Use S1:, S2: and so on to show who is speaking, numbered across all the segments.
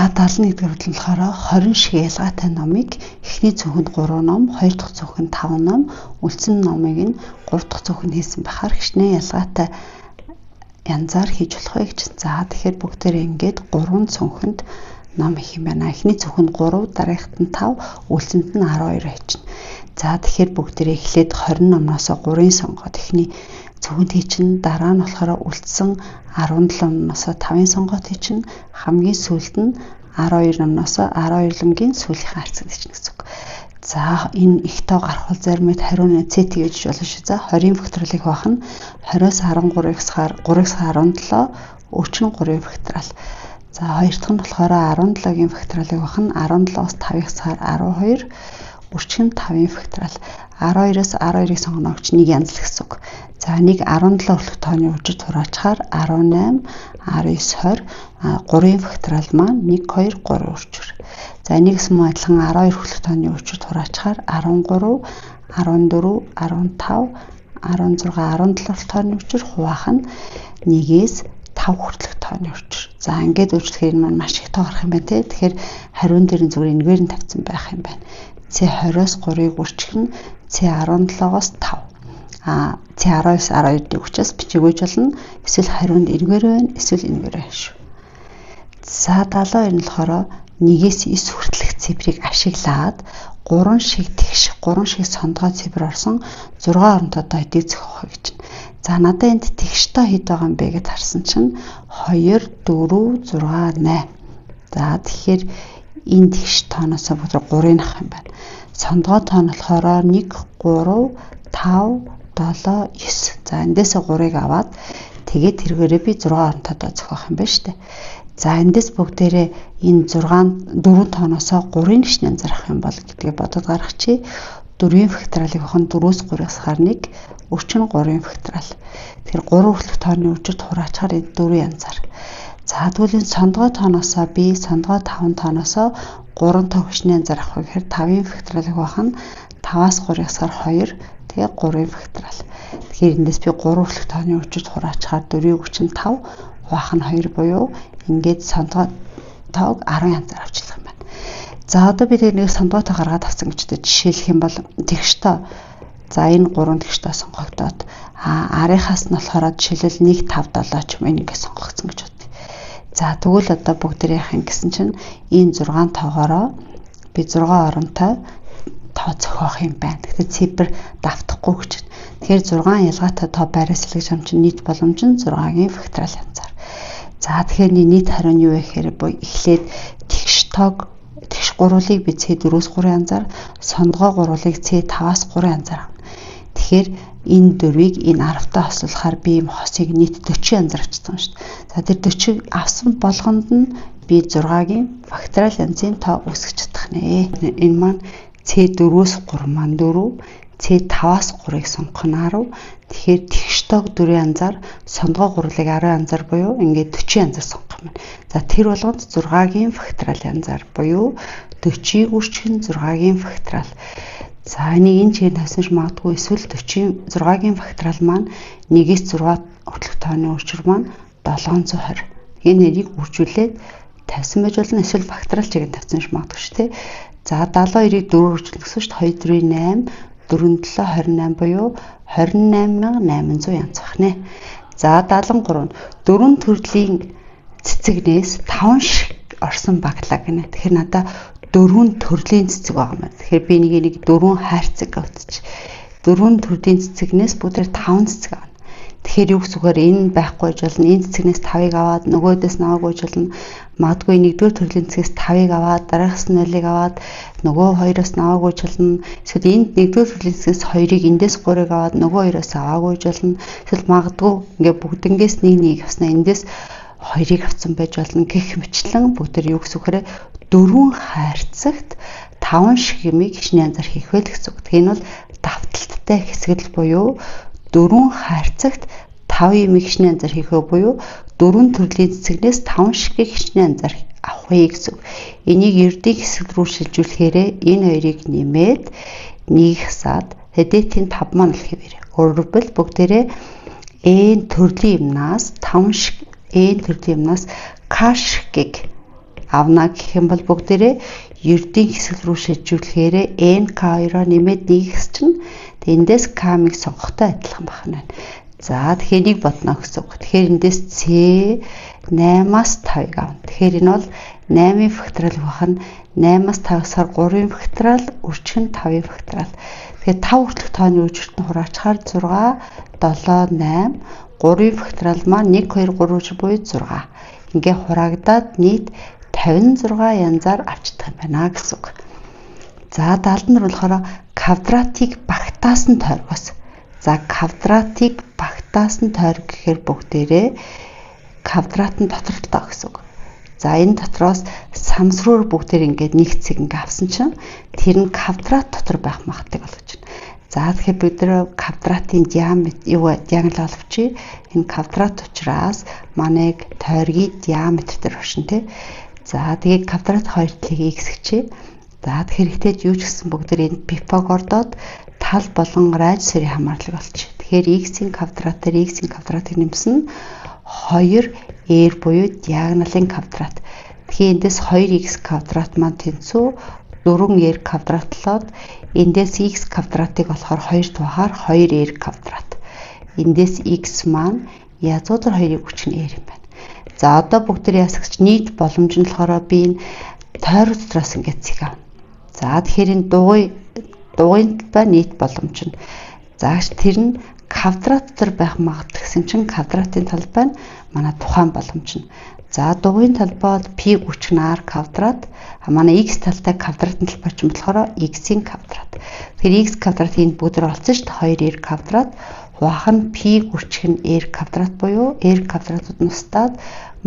S1: 71 дугаар болохоор 20 шиг ялгаатай номыг эхний зөвхөнд 3 ном, 2 дахь зөвхөнд 5 ном, үлдсэн номыг нь 3 дахь зөвхөнд хийсэн бахаар хичнээн ялгаатай янзаар хийж болох вэ гэж. За тэгэхээр бүгдээрээ ингээд 3 зөвхөнд ном хийх юм байна. Эхний зөвхөнд 3, дараагт нь 5, үлдсэнд нь 12 хийчихнэ. За тэгэхээр бүгдээрээ эхлээд 20 номноос 3-ыг сонгоод эхний зөвхөнд хийчихнэ. Дараа нь болохоор үлдсэн 17 номноос 5-ыг сонгоод хийчихнэ. Хамгийн сүүлд нь 12 номноос 12-гийн сүүлийнхээ харьцаг хийчихнэ гэсэн үг. За энэ их тоо гарах бол зарим нь хариуны цэт гэж болно шүү. За 20-ийн факториалыг хаах нь 20-оос 13-аар 3-аас 17 өчнө 3-ийн факториал. За хоёр дахь нь болохоор 17-гийн факториалыг хаах нь 17-оос 5-аас 12 өчнө 5-ийн факториал. 12-оос 12-ыг сонгоно гэж нэг янз л гэсэн үг. За нэг 17 хүртэлх тооны үжид хураачаар 18, 19, 20 3-ийн факториал маань 1, 2, 3 үрчвэр. За нэгс мөн адилхан 12 хүртэлх тооны үжид хураачаар 13, 14, 15, 16, 17 хүртэлх тооны үжир хуваах нь 1-ээс 5 хүртэлх тооны үжир. За ингээд үйлчлэхээр маань маш их тоо гарах юм байна те. Тэгэхээр хариун дээр нь зүгээр энэгээр нь тавьсан байх юм байна. C20-оос 3-ыг үржих нь C17-оос 5. C10-оос 12-ыг учраас бичигүйж болно. Эсвэл хариунд энэгээр байна, эсвэл энэгээр байна шүү. За 72 нь болохоор 1-ээс 9 хүртэлх цифрыг ашиглаад 3 шиг тэгш 3 шиг сондгоо цифр орсон 6 оронтой дойдыг зохиох гэж байна. За надад энд тэгш тоо хэд байгаа юм бэ гэж харсан чинь 2, 4, 6, 8. За тэгэхээр энэ тэгш тооноос бүгд 3-ыг авах юм байна. Сондгоо тоо нь болохоор 1, 3, 5, 7, 9. За эндээс 3-ыг аваад тэгээд тэргээрээ би 6 оронтой доо зохиох юм байна шүү дээ. За эндээс бүгдээрээ энэ 4 тооноос 3-ын гишнээ анзаарах юм бол гэдгээ бодоод гаргах чи 4-ийн факториалыг авах нь 4-өөс 3-аас хаар 1 өчнө 3-ийн факториал. Тэгэхээр 3 хүртэлх тооны үжид хураачаар энэ 4-ийн анзаар. За тэгвэл энэ сондгоо тооноос би сондгоо 5 тооноос 3 тоо гишнээ анзаарах вэ гэхээр 5-ийн факториалыг авах нь 5-аас 3-аас хаар 2 тэгээ 3-ийн факториал. Тэгэхээр эндээс би 3 хүртэлх тооны үжид хураачаар 4-ийн хүчин 5 хуваах нь 2 буюу ингээд сондгоо тоог 10 янзаар авчлах юм байна. За одоо би нэг сондгоо тоо гаргаад авсан гэж жишээлх юм бол тэгш тоо. За энэ 3 тэгш тоо сонгогдоод арийнхаас нь болохоор жишээлбэл 1, 5, 7 ч юм ингээд сонгогдсон гэж бод. За тэгвэл одоо бүгдээ яах юм гэсэн чинь энэ 6 тоогоороо би 6 оронтой тоо зохиох юм байна. Тэгэхээр цифр давтахгүй гэж. Тэгэхээр 6 ялгаатай тоо байрааслах юм чинь нийт боломж нь 6-гийн факториал янзаар. За тэгэхээр нийт хариу нь юу вэ гэхээр эхлээд тэгш тоог тэгш гурвыг би C4-өөс 3 янзаар, сондгоо гурвыг C5-аас 3 янзаар авна. Тэгэхээр энэ дөрвийг энэ 10-таа хослуулахаар би ийм хосыг нийт 40 янзаар авчихсан шүү дээ. За тэр 40-ыг авсан болгонд нь би 6-гийн факториал янзын тоо үүсгэж чадах нэ. Энэ маань C4-өөс 3 маань 4, C5-аас 3-ыг сонгох нь 10. Тэгэхээр тэгш тоог 4 янзаар, сондгоо 3-ыг 10 янзаар буюу ингээд 40 янзаар сонгох юм. За тэр болгонд 6-гийн факториал янзаар буюу 40-ийг үржих нь 6-гийн факториал. За энийг энэ чигээр тавьсан ч магадгүй эсвэл 6-гийн факториал маань 1-ээс 6 хүртэлх тооны үржир маань 720. Энэ нэрийг үржүүлээд тавьсан байж болно. Эсвэл факториал чигээр тавьсан ч магадгүй шүү дээ. За 72-ыг 4 үржүүлэх гэсэн чинь 2, 4, 8, 4, 7, 28 буюу 28800 янз бах нэ. За 73 4 төрлийн цэцэгнээс 5 шиг орсон баглаа гинэ. Тэгэхээр надад 4 төрлийн цэцэг байгаа юм байна. Тэгэхээр би нэг 4 хайрцаг авчих. 4 төрлийн цэцэгнээс бүгдээр 5 цэцэг авна. Тэгэхээр юу гэсүгээр энэ байхгүй гэж болно. Энэ цэцэгнээс 5-ыг аваад нөгөөдөөс наваагүй гэж болно. Магадгүй 1-р төрлийн цэцгээс 5-ыг аваад дараагаас нь 0-ыг аваад нөгөө 2-оос наваагүй гэж болно. Эсвэл энд 1-р төрлийн цэцгээс 2-ыг эндээс 3-ыг аваад нөгөө 2-оос аваагүй гэж болно. Эсвэл магадгүй ингээ бүгднгээс 1-1 авснаа эндээс 2-ыг авсан байж болно. Гэх мэтлэн бүгдээр юу гэсүгээр 4 хайрцагт 5 шиг юмыг хичнээн анзаар хийх вэ гэсэн үг. Энэ бол давталттай хэсгэл буюу 4 хайрцагт 5 юмыг хичнээн анзаар хийх вэ буюу 4 төрлийн цэцэгнээс 5 шигийг хичнээн анзаар авах вэ гэсэн үг. Энийг ердийн хэсэг рүү шилжүүлэхээр энэ хоёрыг нэмээд нэг хасаад хэдэтийн 5 маань л хэвээрээ. Өөрөөр бүгдээрээ n төрлийн юмнаас 5 шиг n төрлийн юмнаас k шигийг авна гэх юм бол бүгдээрээ ердийн хэсэг рүү шилжүүлэхээр NK2-оо нэмээд нэгс чинь эндээс K-ыг сонгохтой адилхан байна. За тэгэхээр нэг бодно гэсэн үг. Тэгэхээр эндээс C 8-аас 5-ыг авна. Тэгэхээр энэ бол 8-ын факториал бахан 8-аас 5-аар 3-ын факториал үржих нь 5-ын факториал. Тэгэхээр 5 хүртэлх тооны үжигт нь хураачаар 6 7 8 3-ын факториал маань 1 2 3 үжиг буюу 6. Ингээ хураагдаад нийт 56 янзаар авчдаг юм байна гэсэн үг. За 70 нар болохоор квадратыг багтаас нь тойргоос. За квадратыг багтаас нь тойрог гэхээр бүгдээрээ квадрат нь дотортой гэсэн үг. За энэ дотроос самсруур бүгдээр ингээд нэг цэг ингээ авсан чинь тэр нь квадрат дотор байх магадaltaй болгож байна. За тэгэхээр бид нэр квадратын диагональ олвчи. Энэ квадрат учраас манайг тойргийн диаметр дээр оршин тий. За тэгээд квадрат хоёр талыг x гэчээ. За тэгэхээр ихтэй юу ч гэсэн бүгдээр энэ Пифагордод тал болон радиусын хамаарлыг олчих. Тэгэхээр x-ийн квадратаар x-ийн квадратыг нэмсэн 2r буюу диагоналын квадрат. Тэгэхээр эндээс 2x квадрат маань тэнцүү 4r квадратлоод эндээс x квадратыг болохоор 2 тухаар 2r квадрат. Эндээс x маань язгуудар 2-ыг хүчин r юм байна. За одоо бүгдээр ясагч нийт боломж нь болохоор би энэ тойрог дотроос ингээд цэг авна. За тэгэхээр энэ дугуйн талбай нийт боломж нь. Зааш тэр нь квадрат дотор байх магадлал гэсэн чинь квадратын талбай нь манай тухайн боломж нь. За дугуйн талбайд π хүчин r квадрат манай x талтай квадратын талбай ч юм болохоор x-ийн квадрат. Тэгэхээр x квадратыг бүгдээр олсон шүү дээ 2r квадрат. Хуваах нь π хүчих нь r квадрат буюу r квадратууд нь устдаад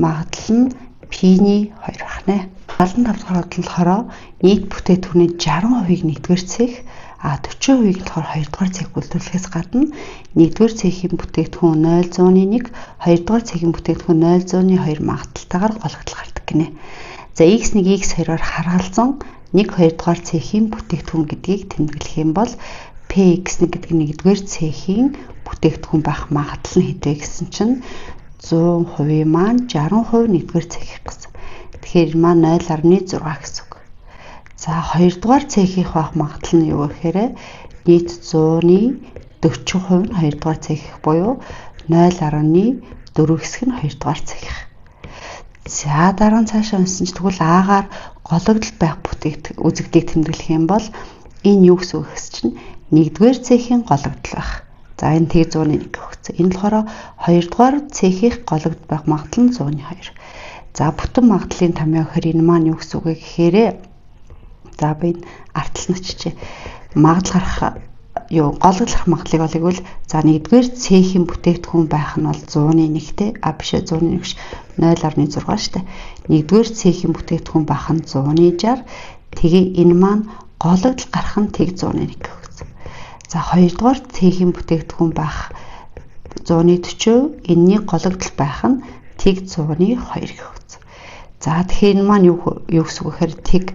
S1: магадлал нь π-ний 2 байна. 75 дахь болохоор нийт бүтээгдэхүүний 60%-ийг нэгдүгээр цэх, 40%-ийг болохоор хоёрдугаар цэх үйлдвэрлэхээс гадна нэгдүгээр цэхийн бүтээгдэхүүн 0.1, хоёрдугаар цэхийн бүтээгдэхүүн 0.2 магадлалтайгаар гологдол гардаг гинэ. За x1 x2-оор харгалзан 1/2-дугаар цэхийн бүтээгдэхүүн гэдгийг тэмдэглэх юм бол px1 гэдэг нь нэгдүгээр цэхийн бүтээгдэхүүн байх магадлал нь хэдвэ гэсэн чинь 100% маань 60% нэгдүгээр цэхих гэсэн. Тэгэхээр маань 0.6 гэсэн үг. За хоёрдугаар цэхих байх магадлал нь юу гэхээр нийт 100-ны 40% нь хоёрдугаар цэхих буюу 0.4 хэсэг нь хоёрдугаар цэхих. За дараа нь цаашаа унсан ч тэгвэл аагаар гологдол байх үзэгдийг тэмдэглэх юм бол энэ юу гэсэн үг гэс чинь нэгдүгээр цэхийн гологдол байх. За энэ тэг 100-ны 1 өгсөн. Энэ болохоор хоёрдугаар цэхих гологдол байх магадлал нь 100-ны 2. За бүтэн магадлалын томьёо гэхээр энэ маань юу гэсэн үг вэ гэхээр за би энэ артал нь чичээ магадлал гарах гологдлох магадлалыг олъегвол за нэгдүгээр цэхийн бүтээгдэхүүн байх нь бол 100-ны 1-тэй биш 100-ны 1 биш 0.6 шүү дээ. Нэгдүгээр цэхийн бүтээгдэхүүн байх нь 100-ны 60. Тэгээ энэ маань гологдол гарах нь тэг 100-ны 1 гэсэн. За хоёрдугаар цэхийн бүтээгдэхүүн байх 100-ны 40, энэний гологдол байх нь тэг 100-ны 2 гэсэн. За тэгэхээр энэ маань юу гэсэн үг гэхээр тэг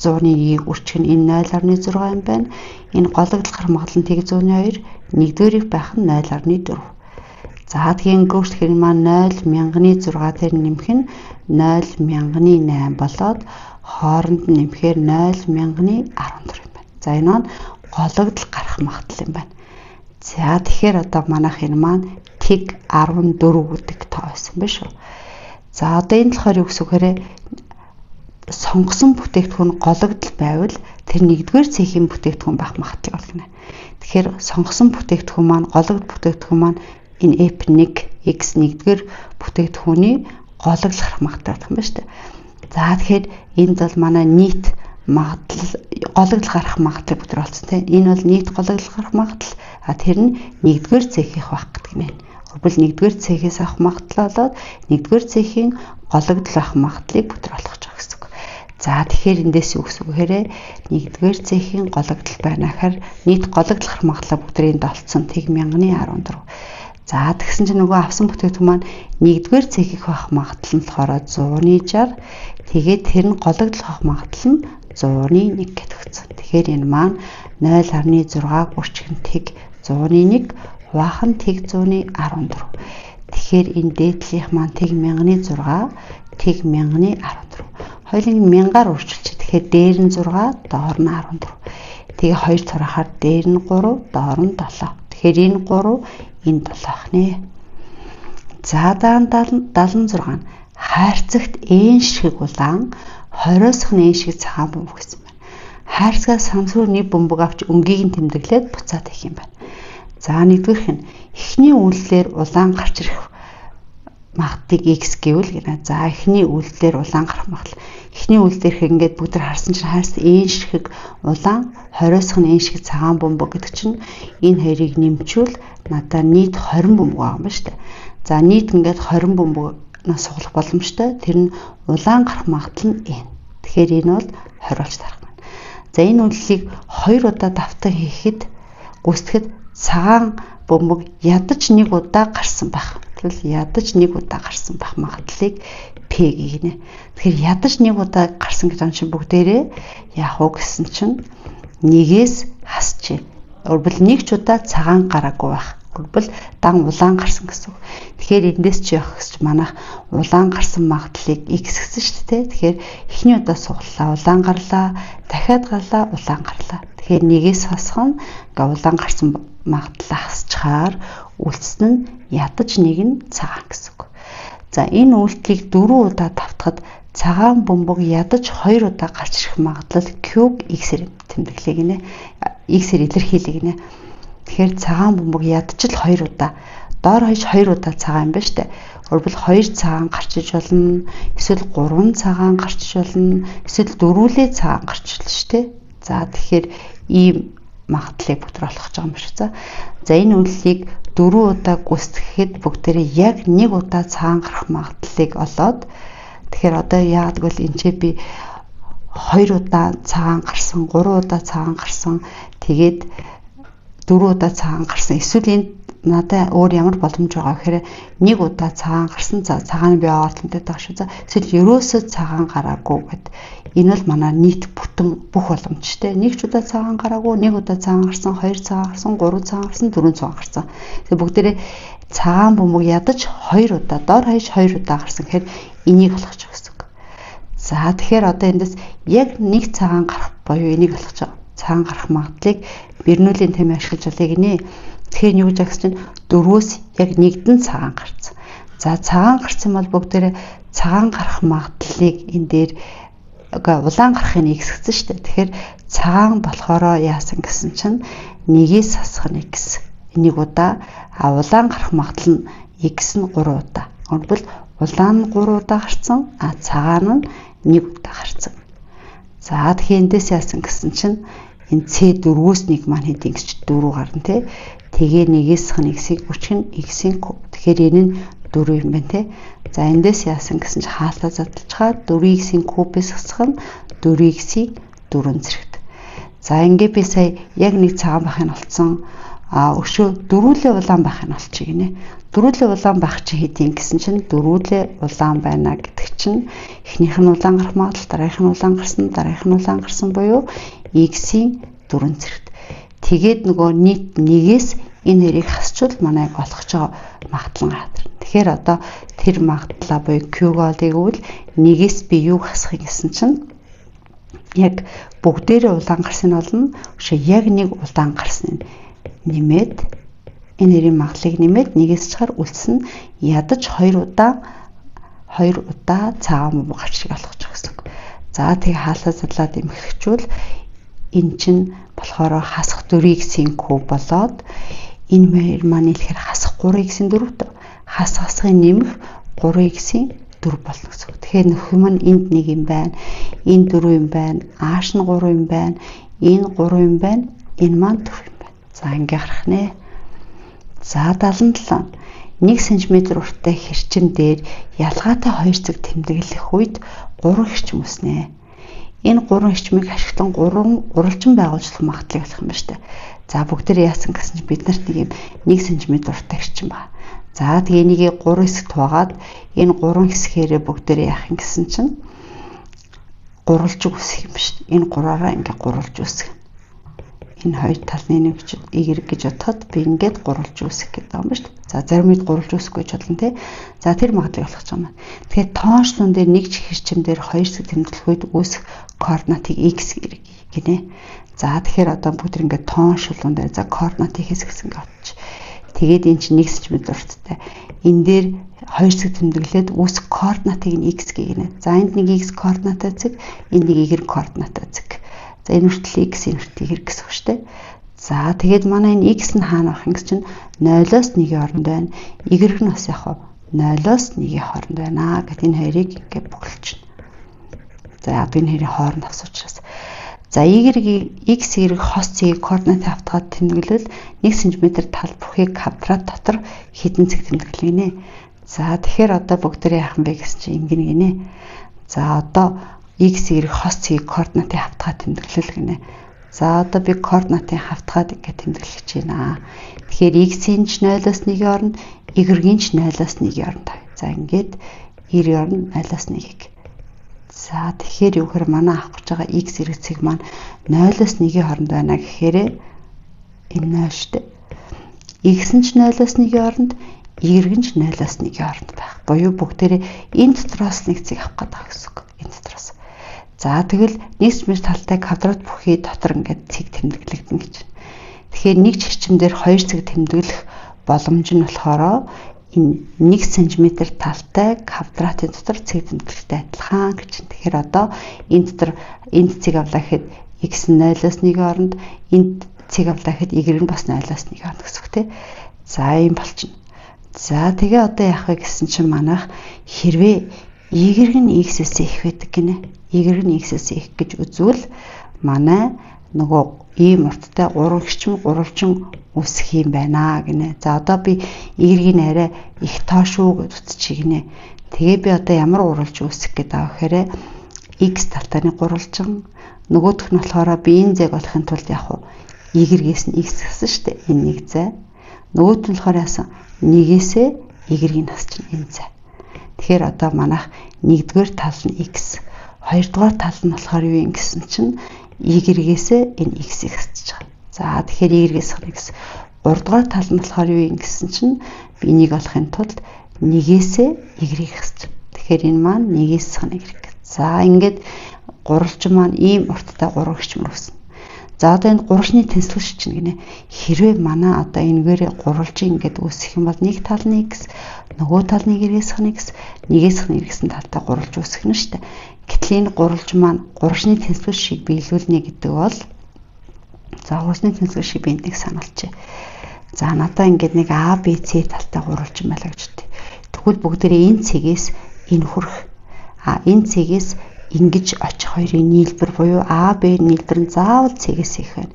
S1: 100-ны 1-ийг үржих нь энэ 0.6 юм байна. Энэ гологдол гарах магадлал нь тэг 100-ны 2, нэгдүгээрийг байх нь 0.4. За тэгэхээр өөрчлөх нь маань 0.1000-ны 6 дээр нэмэх нь 0.1000-ны 8 болоод хооронд нь нэмэхээр 0.1000-ны 14 юм байна. За энэ нь гологдол гарах магадлал юм байна. За тэгэхээр одоо манайх энэ маань тэг 14 гэдэг тоо байсан биш үү? За одоо энэ болохоор юу гэсэн үг хэрэг сонгосон бүтээгдэхүүн гологдол байвал тэр нэгдүгээр цэхийн бүтээгдэхүүн байх магадлал болгоно. Тэгэхээр сонгосон бүтээгдэхүүн маань гологдол бүтээгдэхүүн маань энэ F1 X нэгдүгээр бүтээгдэхүүний гологдол гарах магадлал юм байна шүү дээ. За тэгэхээр энд бол манай нийт магадлал гологдол гарах магадлал бүдэр болсон тийм. Энэ бол нийт гологдол гарах магадлал. Тэр нь нэгдүгээр цэхих байх гэдэг юм байна. Тэгвэл нэгдүгээр цэхээс авах магадлал болоод нэгдүгээр цэхийн гологдол байх магадлалыг бүдэр болгож байгаа гэсэн үг. За тэгэхээр эндээс юу гэсэн үг хэрэг нэгдүгээр цэхийн гологдол байна гэхээр нийт гологдол гарах магадлал бүдрийн долцсон тэг 1000-ны 14. За тэгсэн чинь нөгөө авсан бүтээгдэхүүн маань нэгдүгээр цэхих байх магадлал нь болохоор 100-ны 60. Тэгээд тэр нь гологдол авах магадлал нь 100-ны 1 гэдэг өгсөн. Тэгэхээр энэ маань 0.6 үржих нь тэг 100-ны 1, хуваах нь тэг 100-ны 14. Тэгэхээр энэ дээдлийнх маань тэг 1000-ны 6, тэг 1000-ны 14. Хоёулыг 1000-аар үржүүлчих. Тэгэхээр дээр нь 6, доор нь 14. Тэгээ 2 цурахаар дээр нь 3, доор нь 7. Тэгэхээр энэ 3, энэ 7 ах нэ. За даан 76. Хайрцагт эн шиг улаан, хориосх нь эн шиг цагаан бөмбөг гэсэн байна. Хайрцагаас самсруу нэг бөмбөг авч өнгийг нь тэмдэглээд буцаад их юм байна. За нэгдүгээрх нь эхний үйлдэлээр улаан гарч ирэх магадлалыг x гэвэл гэнэ. За эхний үйлдэлээр улаан гарах магадлал. Эхний үйлдэлээрх ингээд бүгд харсан чинь хайрс эн шиг улаан, хориосх нь эн шиг цагаан бөмбөг гэдэг чинь энэ хоёрыг нэмчүүл надад нийт 20 бөмбөг байгаа юм ба штэ. За нийт ингээд 20 бөмбөгнөөс суглах боломжтой. Тэр нь улаан гарах магадлал нь n. Тэгэхээр энэ бол 20 болж тарах байна. За энэ үйлдэлийг 2 удаа давтан хийхэд гүйцэтгэхэд цагаан бөмбөг ядаж 1 удаа гарсан байх. Тэгвэл ядаж 1 удаа гарсан байх магадлалыг p гинэ. Тэгэхээр ядаж 1 удаа гарсан гэж чинь бүгдээрээ яах вэ гэсэн чинь нэгээс хасчээ. Өөрөлд нэг ч удаа цагаан гараагүй байх. Өөрөлд дан улаан гарсан гэсэн үг. Тэгэхээр эндээс чи явах гэж манайх улаан гарсан магадлалыг x гэсэн шүү дээ. Тэгэхээр эхний удаа суглалаа, улаан гарлаа, дахиад гарлаа, улаан гарлаа. Тэгэхээр нэгээс хасах нь улаан гарсан магадлалаа хасчаар үлдсэн нь ядаж нэг нь цагаан гэсэн үг. За энэ үйлдэлийг 4 удаа давтахад цагаан бөмбөг ядаж 2 удаа гарч ирэх магадлал q x-ээр тэмдэглэе гинэ. X-ээр илэрхийлье гинэ. Тэгэхээр цагаан бөмбөг ядаж л 2 удаа, доор хаяж 2 удаа цагаан байна штэ. Өөрөлд 2 цагаан гарчиж болно, эсвэл 3 цагаан гарчиж болно, эсвэл 4-лээ цагаан гарчиж болно штэ. За тэгэхээр ийм магадлалыг бүгд олох гэж байгаа юм шиг. За энэ үйлдэлийг 4 удаа гүйцэтгэхэд бүгдээрээ яг 1 удаа цагаан гарах магадлалыг олоод тэгэхээр одоо яагаад гэвэл энэ ч би 2 удаа цагаан гарсан, 3 удаа цагаан гарсан, тэгээд 4 удаа цагаан гарсан. Эсвэл энэ надад өөр ямар боломж байгаа гэхээр 1 удаа цагаан гарсан. За цагааны би оортонтой байгаа шүү. За эсвэл ерөөсөө цагаан гараагүй гэд. Энэ бол манай нийт бүтэн бүх боломжтой. Нэг ч удаа цагаан гараагүй, 1 удаа цагаан гарсан, 2 цагаан гарсан, 3 цагаан гарсан, 4 цагаан гарсан. Тэгээ бүгдээрээ цагаан бөмбөг ядаж 2 удаа, доор хаяж 2 удаа гарсан. Тэгэхээр энийг олгож байгаа гэсэн үг. За тэгэхээр одоо эндээс яг 1 цагаан гарах боيو энийг олгож байгаа. Цагаан гарах магадлалыг Бернулийн тэмээ ашиглаж байгаа гинэ. Тэгэхээр юу гэж агс чинь 4-өөс яг нэгдэн цагаан гарсан. За цагаан гарсан бол бүгдээрээ цагаан гарах магадлалыг энэ дээр улаан гарахыг x гэсэн шүү дээ. Тэгэхээр цагаан болохоро яасан гэсэн чинь нэгээс хасах нь x. Энийг удаа улаан гарах магадлал нь x нь 3 удаа. Өөрөлд улаан нь 3 удаа гарсан, цагаан нь 1 удаа гарсан. За тэгэхээр эндээс яасан гэсэн чинь энэ C4-өөс 1 маань хэд ингэж 4 гарна тий. Тэгээ нэгээс х нь x-ийг бүчих нь x-ийн куб. Тэгэхээр энэ нь 4 юм байна тий. За эндээс яасан гэсэн чинь хаалтаа задлчаад 4x-ийн кубээс хасах нь 4x-ийн 4 зэрэгт. За ингээд би сая яг нэг цагаан байхыг олцсон. Өшөө дөрүүлээ улаан байхыг олчих гинэ. Дөрүүлээ улаан байх чинь хэдийн гэсэн чинь дөрүүлээ улаан байна гэдэг чинь эхнийх нь улаан гарах магадлал, дараагийнх нь улаан гарсан, дараагийнх нь улаан гарсан буюу x-ийн 4 зэрэгт. Тэгээд нөгөө нийт нэгээс энэ хоёрыг хасчвал манай олох байгаа магадлал гадарна. Тэгэхээр одоо тэр магадлалаа буюу q-г олъегвол нэгээс би юу хасахыг гэсэн чинь яг бүгдээрээ улаан гарсан болно. Өшөө яг нэг улаан гарсан нэмээд энэ хоёрын магадлалыг нэмээд нэгээс чаар үлдсэн ядаж 2 удаа цагаан бөмбөг гарчиг олгож байгаа гэсэн үг. За тэгээ хаалаа задлаад эмхэгчүүл эн чинь болохоор хасах 4x-ийн куб болоод энэ хоёр маань ихээр хасах 3x-ийн 4-т хасахын нэмэх 3x-ийн 4 болно гэсэн үг. Тэгэхээр нөхөм нь энд 1 юм байна. Энэ 4 юм байна. Ааш нь 3 юм байна. Энэ 3 юм байна. Энэ маань 4 юм байна. За ингээ харах нэ. За 77. 1 см урттай хэрчим дээр ялгаатай 2 цаг тэмдэглэх үед 3 хэрчим үснэ. Энэ 3 хэрчмийг ашиглан 3 гурвалжин байгуулжлах магадлалыг олох юм байна шүү дээ. За бүгдээр яасан гэсэн чинь бид нарт нэг юм 1 см урттай хэрчим байна. За тэгээ энийг 3 хэсэгт хувагаад энэ 3 хэсгээрээ бүгдээр яах юм гэсэн чинь гурвалж үсэх юм шүү дээ. Энэ 3-аараа ингээ гурвалж үсэх. энэ хоёр талны нэг y гэж бодоход би ингээд гурвалж үүсэх гэдэг юм ба шүү дээ. За зарим үед гурвалж үүсэхгүй ч болно те. За тэр магадлал болох юм байна. Тэгэхээр тоончлон дээр нэг чихэрчим дээр хоёр хэсэг тэмдэглэх үед үүсэх координатыг x гинэ. За тэгэхээр одоо бүгд ингээд тооншлуун дээр за координатыг хэсгэсэн гэж бодчих. Тэгээд эн чинь 1 см урттай. Энэ дээр хоёр хэсэг тэмдэглээд үүсэх координатыг нь x гинэ. За энд нэг x координатаа зэг, энд нэг y координатаа зэг. За энэ хүртэл x энэ хүртэл y гэсэн үг шүү дээ. За тэгээд манай энэ x нь хаана байх юм гэж чинь 0-оос 1-ийн хооронд байна. Y нь бас яг 0-оос 1-ийн хооронд байна гэт энэ хоёрыг ингээд бүгэлчихнэ. За яг энэ хоёрын хооронд авсан учраас. За x y хос цэгийг координат автгаад тэмдэглэл 1 см тал бүхий квадрат дотор хэдэн цэг тэмдэглэнэ. За тэгэхээр одоо бүгдээ яах юм бэ гэсэн чинь ингэнэ гинэ. За одоо x y хос цэгийг координатын автгаад тэмдэглэл гинэ. За одоо би координатын автгаад ингээд тэмдэглэж байна. Тэгэхээр x-ийн ч 0-оос 1-ийн оронд, y-ийн ч 0-оос 1-ийн оронд. За ингээд y-ийн оронд 0-оос 1-ийг. За тэгэхээр юу гэхээр манай авах гэж байгаа x зэрэгцэг маань 0-оос 1-ийн хооронд байна гэхээр энэ 0 шүү дээ. X нь ч 0-оос 1-ийн хооронд, y нь ч 0-оос 1-ийн хооронд байх. Буюу бүгдээрээ энэ дотроос нэг цэг авах гэдэг гэсэн үг. Энэ дотроос. За тэгвэл 1 см талтай квадрат бүхий дотор ингээд цэг тэмдэглэгдэнэ гэж. Тэгэхээр нэг чирчмээр 2 цэг тэмдэглэх боломж нь болохоор энэ 1 см талтай квадратын дотор цэг тэмдэглэхтэй адилхан гэж. Тэгэхээр одоо энэ дотор энд цэг авлаа гэхэд x нь 0-оос 1-ийн хооронд, энд цэг авлаа гэхэд y нь бас 0-оос 1-ийн хооронд гэсэн үг тийм. За ийм болчихно. За тэгээ одоо яах вэ гэсэн чинь манайх хэрвээ y нь x-ээс их байдаг гинэ. Y нь x-ээс их гэж үзвэл манай нөгөө ийм урттай гурвалжин үсэх юм байна гинэ. За одоо би y-ийн арай их тоо шүү гэж үзчих гинэ. Тэгээ би одоо ямар гурвалж үсэх гэдэг аа гэхээр x талтаны гурвалжин, нөгөөх нь болохоор би энэ зэг болохын тулд яг y-гээс нь x гэсэн шүү дээ. Энэ нэг зай. Нөгөөт нь болохоор яасан 1-ээсээ y-ийг насч энэ зай. Тэгэхээр одоо манайх 1-р тал нь x, 2-р тал нь болохоор юу юм гэсэн чинь y-гээс энэ x-ийг хасчих байгаа. За тэгэхээр y-гээс x. 3-р тал нь болохоор юу юм гэсэн чинь би энийг олохын тулд 1-ээсээ y-ийг хасчих. Тэгэхээр энэ маань 1-ээс y. За ингээд гурвалжин маань ийм урттай гурвагчмөр үснэ. За одоо энэ гурвалжны тэнцвэр чинь гинэ. Хэрвээ манай одоо энэгээр гурвалжин ингээд үүсэх юм бол нэг тал нь x, нөгөө тал нь y-гээс x, 1-ээс y гэсэн талтай гурвалж үүсэх нь шүү дээ. Гэтэл энэ гурвалжин маань гурвалжны тэнцвэр шиг биелүүлнэ гэдэг бол за гурвалжны тэнцвэр шиг би энийг сануулчих. За надаа ингээд нэг a b c талтай гурвалжин байлаа гэж үү. Тэгвэл бүгдээрээ энэ цэгээс энэ хүрэх. Энэ цэгээс ингэж очих хоёрын нийлбэр буюу A, B нийлбэр нь заавал C-гээс их байна.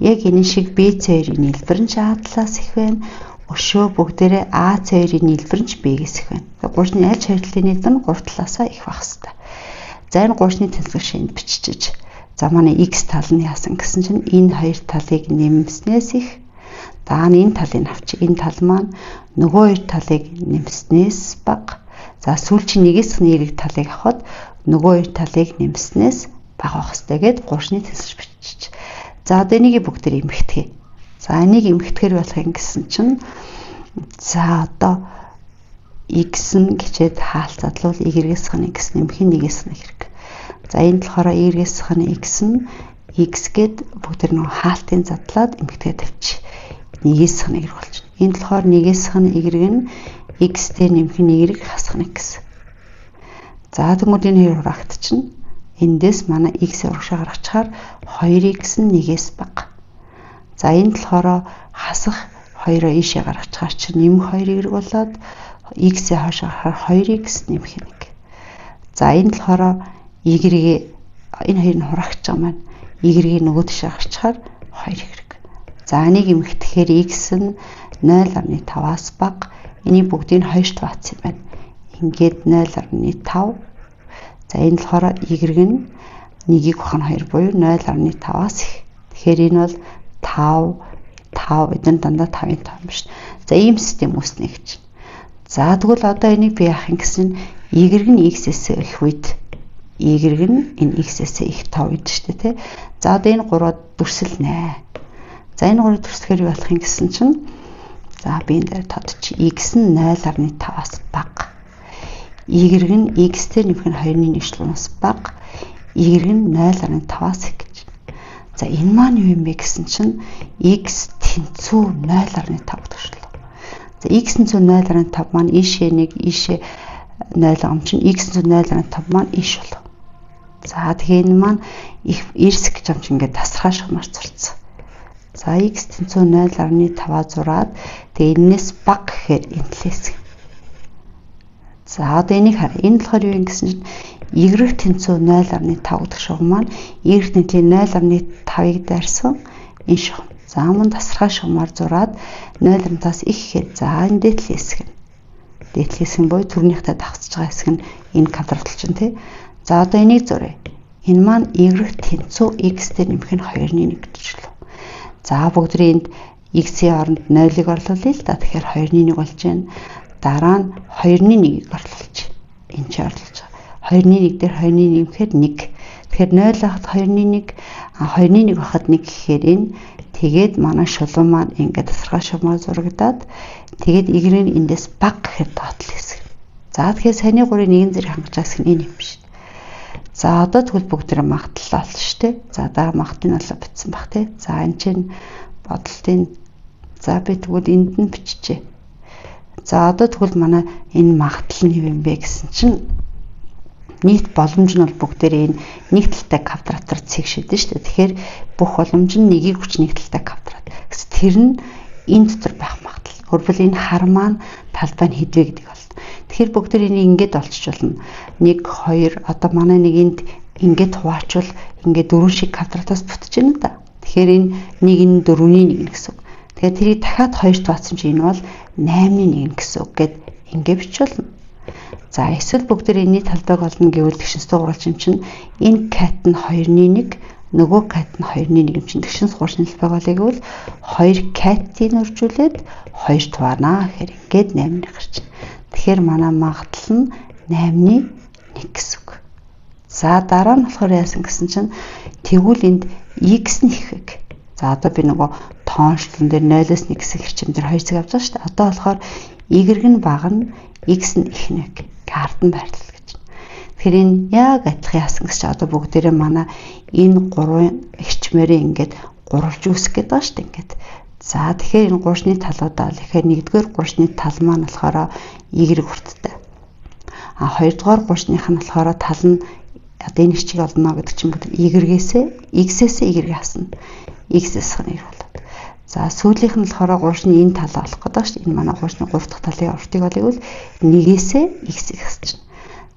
S1: Яг энэ шиг B, C-ийн нийлбэр нь A талаас их байна. Өшөө бүгдээрээ A, C-ийн нийлбэр нь B-гээс их байна. Гурвалжны аль хоёр талын нийлбэр нь гурав талаасаа их байх хэвээр. За энэ гурвалжны тэнцвэр шинж бичиж. За манай X тал нь яасан гэсэн чинь энэ хоёр талыг нэмснээс их. Даана энэ талыг авчи. Энэ тал маань нөгөө хоёр талыг нэмснээс бага. За сүүлчийн 1-ээс y талыг авахад нөгөө хоёр талыг нэмснээс бага байх ёстой гэд гурвалжны тэнцвэр бичиж. За одоо энийг бүгдээр эмхтгэе. За энийг эмхтгэхэр болох юм гэсэн чинь за одоо x нь гэчээд хаалт задлуул y-гээс хань x нэмхийн 1-ээс нь хэрэг. За энэ болохоор y-гээс хань x нь x гэд бүгдээр нөгөө хаалтын задлаад эмхтгээ тавьчих. 1-ээс хань y болж байна. Энэ болохоор 1-ээс хань y нь x дээр нэмэх нь y хасах нь гэсэн. За тэгмүүд энэ хоёр хураагтчихна. Эндээс манай x урагшаа гаргачаар 2x нь 1-ээс бага. За энэ болохоор хасах 2-оо ийшээ гаргачаар чинь нэмэх 2 болоод x-ийн хаашаа гарахаар 2x нэмэх 1. За энэ болохоор y-ийг энэ хоёр нь хураагч байгаа маань y-ийг нөгөө тишээ гаргачаар 2y. За энийг эмхтгэхээр x нь 0.5-аас бага. Энийг бүгдийг 2-т бац юм байна. Ингээд 0.5. За энэ болохоор y нь 1-ийг ухах нь 2 буюу 0.5-аас их. Тэгэхээр энэ бол 5 эдэн дандаа 5-ын 5 юм шүү. За ийм систем үүснэ гэж. За тэгвэл одоо энийг би яах юм гэсэн y нь x-ээс их үед y нь энэ x-ээс их 5 үед шүү дээ тий. За одоо энэ гурав дүрсэлнэ. За энэ гурыг төрсгөр юу болох юм гэсэн чинь за би энэ дээр тодчих. X нь 0.5-аас бага. Y нь x-тэй нэмэх нь 2-1 шулуунаас бага. Y нь 0.5-аас их гэж. За энэ маань юу юм бэ гэсэн чинь x тэнцүү 0.5 гэдэг шүү. За x тэнцүү 0.5 маань ийшээ 1 ийшээ 0 ам чинь x тэнцүү 0.5 маань иш болов. За тэгээ энэ маань их эрс гэж юм чинь ингээд тасархаа шугамар зурцсан. За x тэнцүү 0.5-аа зураад тэгээ энэс бага гэхээр энэ талээс. За одоо энийг хар. Энэ болохоор юу юм гэсэн чинь y тэнцүү 0.5 гэдэг шугам маань y тэнцүү 0.5-ыг дайрсан энэ шугам. За мөн тасархаа шугамар зураад 0.5-аас их гэхэд за энэ дээдл хэсэг нь. Дээдл хэсэг нь буюу төрнийхтэй дагсаж байгаа хэсэг нь энэ квадрат чинь тий. За одоо энийг зуръя. Энэ маань y тэнцүү x-тэй нэмэх нь 2-1 гэж байна. За бүгдрийн энд x-ийн оронд 0-ыг орлуулъя л да. Тэгэхээр 2-1 болж байна. Дараа нь 2-1-ийг орлуулж. Энд чи орлуулж байгаа. 2-1 дээр 2-1 нэмэхээр 1. Тэгэхээр 0 хахад 2-1, 2-1 хахад 1 гэхээр энэ тэгээд манай шулуун маань ингээд тасархаа шугамаар зурагдаад тэгээд y-ийн эндээс бага гэхээр доотлол хэсэг. За тэгэхээр саяны 3-ын нэгэн зэрэг хангаж байгаа хэсэг нь энэ юм биш. За одоо тэгвэл бүгдээ магтлаа болсон шүү дээ. За дараа магтын алга бичсэн баг тий. За энэ чинь бодлтын за би тэгвэл энд нь биччихье. За одоо тэгвэл манай энэ магтал нь юу юм бэ гэсэн чинь нийт боломж нь бол бүгдээ энэ нэг талтай квадратаар цэгшэдэж шүү дээ. Тэгэхээр бүх боломж нь нэгийг хүч нэг талтай квадрат. Гэс тэр нь энэ дотор байх магтал. Өөрөлдвөл энэ хар маань талбай нь хэдвэ гэдэг бол. Тэгэхээр бүгдээ энийг ингээд олчж болно. 1 2 одоо манай нэг энд ингээд хуваачвал ингээд 4 шиг квадратаас бүтэж байна да. Тэгэхээр энэ 1 нь 4-ийн 1 гэсэн үг. Тэгэхээр тэрийг дахиад 2-т хуваацсан чинь энэ бол 8-ийн 1 гэсэн үг гэд ингээд бичүүлнэ. За эсвэл бүгдээ энэний талбайг олно гэвэл тэгшин сууралж юм чинь энэ кат нь 2-1 нөгөө кат нь 2-1 юм чинь тэгшин сууралж талбайг олъё гэвэл 2 катыг өржүүлээд 2 туваана гэхээр ингээд 8 гарч байна. Тэгэхээр манай магтал нь 8-ийн 1 гэсэн үг. За дараа нь болохоор яасан гэсэн чинь тэгвэл энд x нь ихэг. За одоо би нөгөө тоончлон дээр 0-оос 1 гэсэн хэрчим дээр 2 цаг авч байгаа шүү дээ. Одоо болохоор y нь бага нь x нь их нэг картан байрлал гэж. Тэгэхээр энэ яг адилхан яасан гэсэн чинь одоо бүгдээрээ манай энэ 3 хэрчмээрээ ингээд гурвалж үүсгэх гээд байгаа шүү дээ ингээд. За тэгэхээр энэ гуршны талуудаа тэгэхээр нэгдүгээр гуршны тал маань болохоор y хүрттэй. А хоёрдугаар гуршных нь болохоор тал нь одоо энэ чиг олно гэдэг чинь бүгд y-гээсээ x-ээс y асна. X-ээс нь болоод. За сүүлийнх нь болохоор гуршны энэ талаа олох гэдэг шүү дээ. Энэ манай гуршны 3 дахь талын уртыг олъё бол нэгээсээ x-ийг асчихна.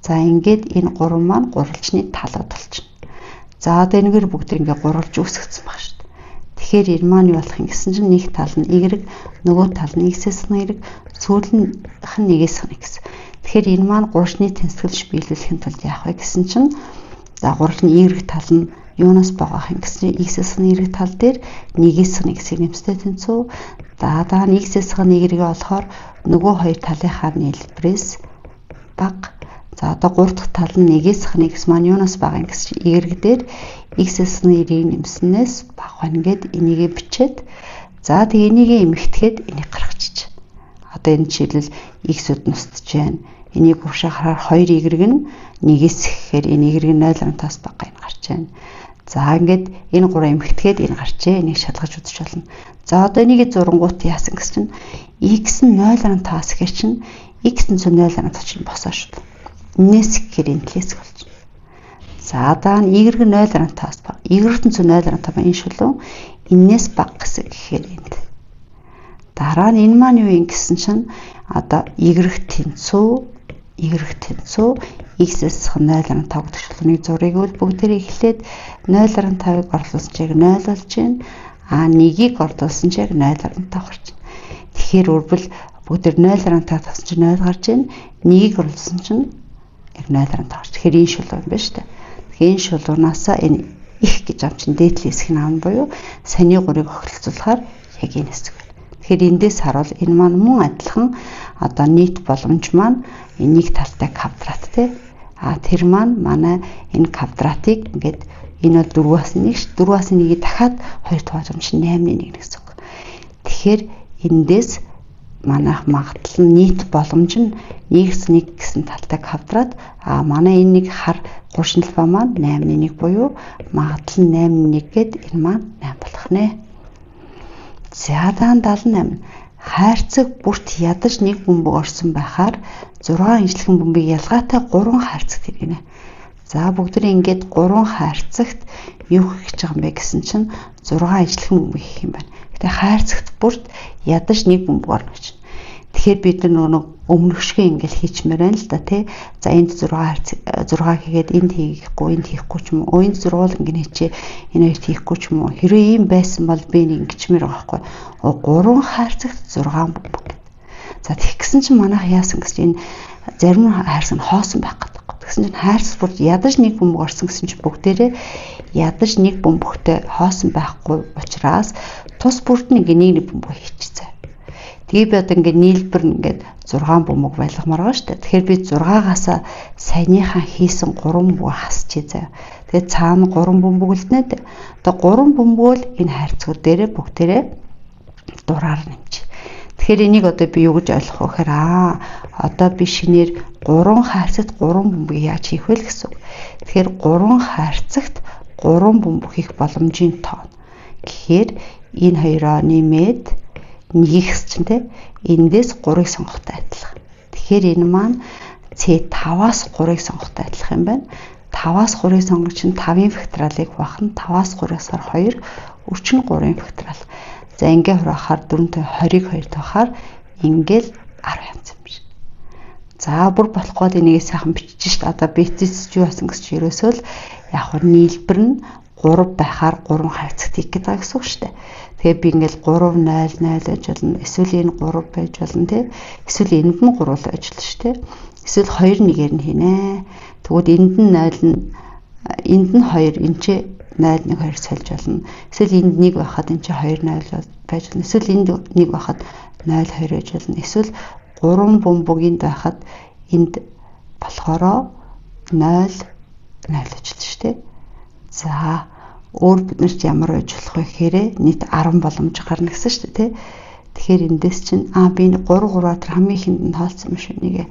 S1: За ингээд энэ 3 маань гурвалжны талууд болчихно. За одоо энэгээр бүгд ингээд гурвалж үүсгэсэн баг шүү. Тэгэхээр энэ маань юу болох юм гэсэн чинь нэг тал нь y нөгөө тал нь x-ээс нь y сүүлнийх нь нэгээс нь x. Тэгэхээр энэ маань гуршны тэнцвэрч биелүүлэхин тулд яах вэ гэсэн чинь за гуршны y тал нь юунаас багах юм гэсэн x-ээс нь y тал дээр нэгээс нь x-ийг нэмстэй тэнцүү. Дараа нь x-ээс нь y-ийг олохоор нөгөө хоёр талынхаа нийлбэрээс бага. За одоо 3 дахь тал нь нэгээс нь x маань юунаас бага юм гэсэн чинь y дээр x-ээс нь y-ийг нэмснээс бага байна гэд энийг бичээд за тэгээ энийг эмэгтгэхэд энийг гаргачих. Одоо энэ жишээлбэл x-үүд нустж байна. Энийг уушаа харахаар 2 y нь нэгээс ихэхээр энэ y нь 0.5-аас бага юм гарч байна. За ингээд энэ 3 эмэгтгэхэд энэ гарчээ. Энийг шалгаж үзэж болно. За одоо энийг зурангуут яасан гэсэн чинь x нь 0.5-аас ихээр чинь x нь 0.5 чинь босоо шүү. Энээс ихээр энэ хэлс болж байна. За дараа нь y нь 0.5-аас бага. Y нь 0.5 энэ шулуун энээс бага гэсэн гэхээр энд. Дараа нь энэ маань юу юм гэсэн чинь одоо y тэнцүү x-ээс 0.5 гэдэг шулууныг зургийг бол бүгдээрээ эхлээд 0.5-ыг орлуулсан чинь 0 болж байна. А 1-ийг орлуулсан чинь 0.5 гарч байна. Тэгэхээр үрбэл бүгдээр 0.5 тавьсан чинь 0 гарч байна. 1-ийг орлуулсан чинь 0.5 гарч. Тэгэхээр энэ шулуун байна шүү дээ. Тэгэхээр энэ шулуунаасаа энэ их гэж ам чинь дээдлийн хэсгийг аавна буюу саяны 3-ыг огтлцуулахаар яг энэ хэсэг. Тэгэхээр эндээс харуул энэ маань мөн адилхан одоо нийт боломж маань нэг талтай квадрат тий. А тэр маань манай энэ квадратыг ингээд Энэ бол 4-аас 1 ш. 4-аас 1-ийг дахиад 2 тоолж чинь 8-1 гэсэн үг. Тэгэхээр эндээс манайх магадлал нь нийт боломж нь 1/1 гэсэн талтайг хавдраад манай энэ нэг хар гушинлбаа маань 8-1 буюу магадлал нь 8-1 гээд энэ маань 8 болох нэ. За даан 78. Хайрцаг бүрт ядаж нэг бөмбөг орсон байхаар 6 инжлэхэн бөмбөгийг ялгаатай 3 хайрцагт хэрэгнэ. За бүгд ингээд 3 хайрцагт юу хийж байгаа юм бэ гэсэн чинь 6 инжлэхэн бөмбөг хийх юм байна. Гэтэ хайрцагт бүрт ядаж нэг бөмбөг орно гэж. Тэгэхээр бид нэг өмнөшгөө ингээл хийчмээр байна л да тий. За энд 6 хийгээд энд хийхгүй ч юм уу. Энд зургуул ингээд хийчээ энэ хоёрт хийхгүй ч юм уу. Хэрвээ ийм байсан бол би нэг ингэчмээр байгаа байхгүй. 3 хайрцагт 6 бөмбөг. За тэгэх гэсэн чинь манайх яасан гэж энэ зарим хайрцаг нь хоосон байх гэдэг. Тэгсэн чинь хайрцаг бүрт ядаж нэг бөмбөг орсон гэсэн чинь бүгдээрээ ядаж нэг бөмбөгтэй хоосон байхгүй учраас тус бүрт нэг бөмбөг хийчихсэн. Тэгээ би одоо ингээд нийлбэр ингээд 6 бөмбөг байлгамаар байгаа шүү дээ. Тэгэхээр би 6-аас саяныхаа хийсэн 3 бөмбөг хасчихъя заяа. Тэгээ цаана 3 бөмбөг үлднэ. Одоо 3 бөмбөг л энэ хайрцагууд дээрээ бүгдээрээ дураар нэмчих. Тэгэхээр энийг одоо би юу гэж ойлгох вэ гэхээр одоо би шинээр 3 хайрцагт 3 бөмбөг яаж хийх вэ гэсэн үг. Тэгэхээр 3 хайрцагт 3 бөмбөг хийх боломжийн тоо. Тэгэхээр энэ хоёроо нэмээд нэгс чинь те эндээс 3-ыг сонгохтой адилхан. Тэгэхээр энэ маань C5-аас 3-ыг сонгохтой адилхан юм байна. 5-аас 3-ыг сонгох чинь 5-ын факториалыг хуваахна 5-аас 3-аас 2 өчнө 3-ын факториал. За ингээ хураахаар 4-тэй 20-ыг 2-тэй хахаар ингээл 10 янз юм шиг. За бүр болохгүй энийг сайхан бичиж шít. Одоо битцэж юу басан гэж ерөөсөө л яг хөө нийлбэр нь 3 байхаар 3 хайрцагт хийх гэдэг гэсэн үг шүү дээ. Тэгээ би ингээл 3 0 0 байж болно. Эсвэл энэ 3 байж болно тий. Эсвэл энд нь 3 л байж болно шүү дээ. Эсвэл 2 1-ээр нь хийнэ. Тэгвэл энд нь 0 нь энд нь 2 энэ чи 0 1 2 сольж болно. Эсвэл энд 1 байхад энэ чи 2 0 байж болно. Эсвэл энд 1 байхад 0 2 байж болно. Эсвэл 3 бөмбөгийн байхад энд болохоро 0 0 байж болно шүү дээ. За өөр биднэрт ямар байж болох вэ гэхээр нийт 10 боломж гарна гэсэн шүү дээ тий. Тэгэхээр эндээс чинь би 3 3-аар хамгийн ихэнд нь тоолцсон юм шүү. Нэгэ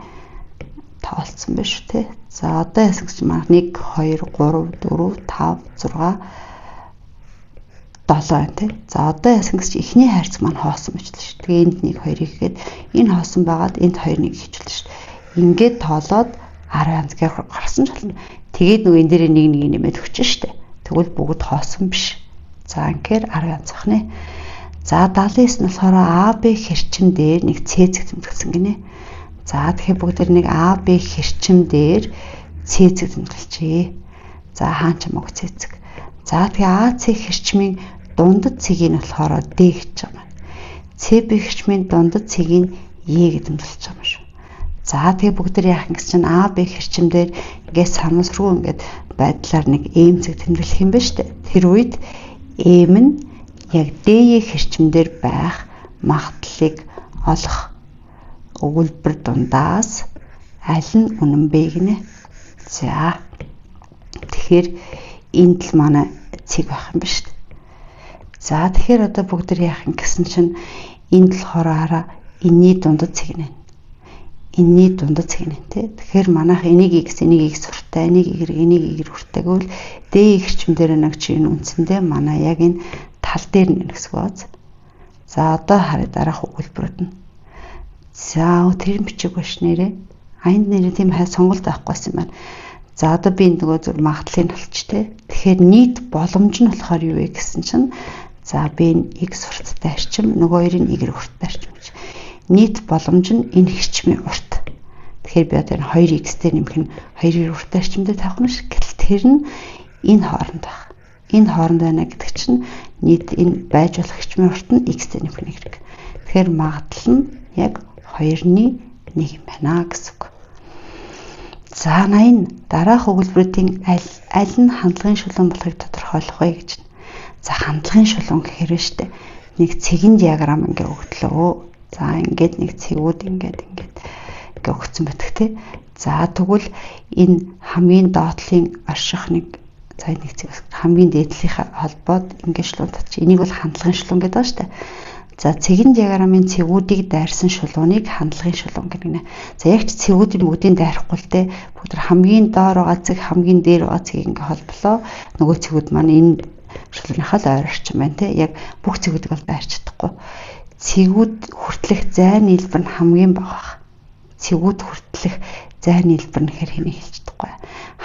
S1: тоолцсон байх шүү тий. За одоо яасан гэж маань 1 2 3 4 5 6 7 тий. За одоо яасан гэж эхний хайрцаг маань хоосон байж л шүү. Тэгээ энд 1 2 ихэд энэ хоосон байгаад энд 2 1 хийчихвэл шүү. Ингээд тоолоод 10 янз гарсан ч болно. Тэгээд нөгөө энэ дээр 1 1 нэмээд өгч шүү. Тэгвэл бүгд хоосон биш. За инхээр 10 янз ах нэ. За 79 нь болохоор AB хэрчим дээр нэг C-зэг тэмдэглэсэн гинэ. За тэгэхээр бүгд нэг AB хэрчим дээр C-зэг тэмдэглэжээ. За хаан ч юм уу C-зэг. За тэгээ AC хэрчмийн дундад цэгийг нь болохоор D гэж байгаа юм. CB хэрчмийн дундад цэгийг E гэж тэмдэглэж байгаа юм шүү. За тэгээ бүгд яах юм гэсэн чинь AB хэрчим дээр ингээд санамсруу ингээд байдлаар нэг эмзэг тэмдэглэх юм байна шүү дээ. Тэр үед эм нь яг D-ийн хэрчмээр байх магадлалыг олох өгүүлбэр дундаас аль нь үнэн бэ гинэ. За тэгэхээр энд л манай цэг байх юм байна шүү дээ. За тэгэхээр одоо бүгд яах юм гэсэн чинь энд л хороо энэний дундад цэг нэ. Энэний дундад цэг нэ тий. Тэгэхээр манайх энийг x энийг x хүртээ, энийг y хүртээ гэвэл d хэрчим дээр нэг чинь үндсэндээ манай яг энэ тал дээр нэг хэсэг бааз. За одоо харъя дараах өгүүлбэрүүд нь. За тэр бичиг биш нэрээ. Энд нэрээ тийм хай сонголт авахгүйсэн байна. За одоо би нөгөө зүр магадлалыг олч тий. Тэгэхээр нийт боломж нь болохоор юу вэ гэсэн чинь за би x хүрттэй арчим нөгөө хоёрын y хүрттэй арчим гэж. Нийт боломж нь энэ хэрчмийн урт. Тэгэхээр би одоо 2x дээр нэмэх нь 2-ийн урттай арчимдээ тавих нь шиг. Гэтэл тэр нь энэ хооронд байх. Энэ хооронд байна гэдэг чинь нийт энэ байж болох хэрчмийн урт нь x дээр нэмэх нь хэрэг. Тэгэхээр магадлал нь яг 2-ны 1 юм байна гэсэн үг. За 80 дараах өгүүлбэрийн аль нь хандлагын шулуун болохыг тодорхойлох вэ гэж. За хандлагын шулуун гэхээр штэ нэг цэгэн диаграм ингээ өгдлөө. За ингээд нэг цэгүүд ингээд өгсөн байдаг тий. За тэгвэл энэ хамгийн доотлын орших нэг За нэг цэг хамгийн дээдлийнхаа холбоод ингээд шулуун татчих. Энийг бол хандлагын шулуун гэдэг ба штэ. За цэгэн диаграмын цэгүүдийг дайрсан шулууныг хандлагын шулуун гэнэ. За яг ч цэгүүдийн бүгдийг дайрахгүй л те бүгд хамгийн доор байгаа цэг хамгийн дээр байгаа цэгийг ингээд холболоо. Нөгөө цэгүүд маань энэ шулууныхаа л ойр орчим байна те. Яг бүх цэгүүдийг бол дайрч чадахгүй. Цэгүүд хүртлэх зай нийлбэр нь хамгийн бага. Цэгүүд хүртлэх зай нийлбэр нь хэнийг хэлж чадахгүй.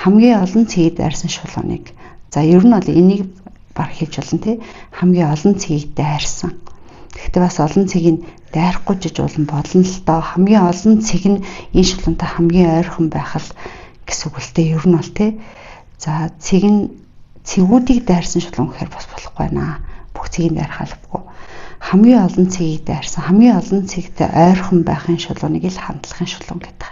S1: Хамгийн олон цэгийг дайрсан шулууныг. За ер нь бол энийг баг хэлж болно те. Хамгийн олон цэгийг дайрсан. Гэхдээ бас олон цэгийг дайрахгүй жиж болно л доо. Хамгийн олон цэг нь энэ шулуунтай хамгийн ойрхон байх л гэсэн үг л те. Ер нь бол те. За цэгүүдийг дайрсан шулуун гэхээр бас болохгүй байна. Бүх цэгийг дайрах албагүй. Хамгийн олон цэгийг дайрсан, хамгийн олон цэгтэй ойрхон байхын шулууныг л хандлагын шулуун гэдэг.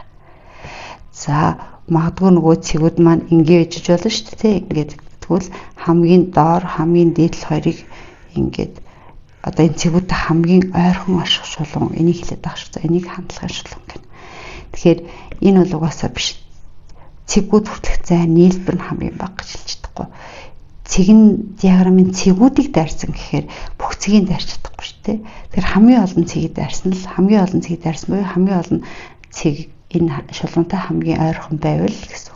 S1: За магадгүй нөгөө цэгүүд маань ингээд ижиж болно шүү дээ. Ингээд тэгвэл хамгийн доор, хамгийн дээдл хоёрыг ингээд одоо энэ цэгүүдтэй хамгийн ойрхон ашиг шулуун энийг хэлээд байгаа шүү. За энийг хандлагын шулуун гэнэ. Тэгэхээр энэ бол угаасаа биш. Цэгүүд хүртэлх зай нийлбэр нь хамгийн бага гэж хэлж чадахгүй. Цэгэн диаграмын цэгүүдийг дайрсан гэхээр бүх цэгийг дайрч чадахгүй шүү дээ. Тэгэхээр хамгийн олон цэгийг дайрсан л хамгийн олон цэгийг дайрсан буюу хамгийн олон цэг энэ шулуунтай хамгийн ойрхон байвал гэсэн үг.